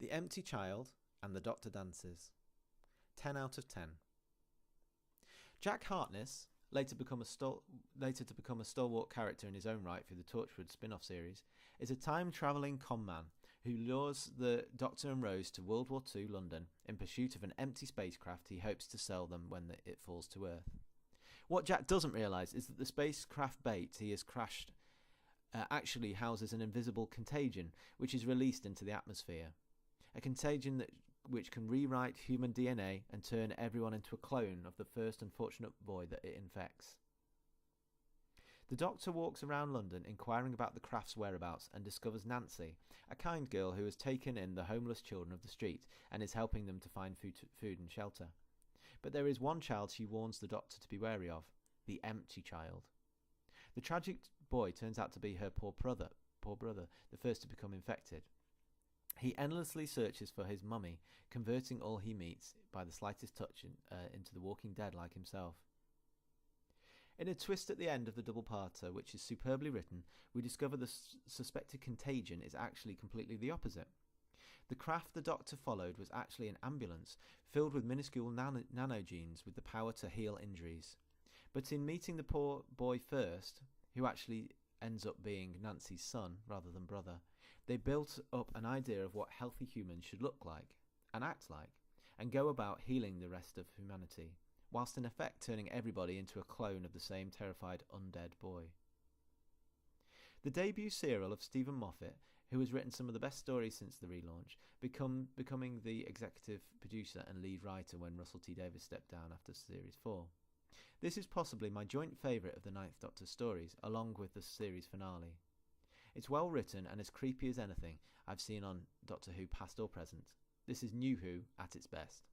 The Empty Child and the Doctor Dances. 10 out of 10. Jack Harkness, later to become a stalwart character in his own right through the Torchwood spin-off series, is a time-travelling con-man who lures the Doctor and Rose to World War II London in pursuit of an empty spacecraft he hopes to sell them when it falls to Earth. What Jack doesn't realise is that the spacecraft bait he has crashed actually houses an invisible contagion which is released into the atmosphere. A contagion which can rewrite human DNA and turn everyone into a clone of the first unfortunate boy that it infects. The Doctor walks around London inquiring about the craft's whereabouts and discovers Nancy, a kind girl who has taken in the homeless children of the street and is helping them to find food and shelter. But there is one child she warns the Doctor to be wary of, the Empty Child. The tragic boy turns out to be her poor brother, the first to become infected. He endlessly searches for his mummy, converting all he meets by the slightest touch into the Walking Dead like himself. In a twist at the end of the double-parter, which is superbly written, we discover the suspected contagion is actually completely the opposite. The craft the Doctor followed was actually an ambulance filled with minuscule nanogenes with the power to heal injuries. But in meeting the poor boy first, who actually ends up being Nancy's son rather than brother, they built up an idea of what healthy humans should look like and act like, and go about healing the rest of humanity, whilst in effect turning everybody into a clone of the same terrified undead boy. The debut serial of Stephen Moffat, who has written some of the best stories since the relaunch, becoming the executive producer and lead writer when Russell T Davies stepped down after Series 4. This is possibly my joint favourite of the Ninth Doctor stories, along with the series finale. It's well written and as creepy as anything I've seen on Doctor Who past or present. This is New Who at its best.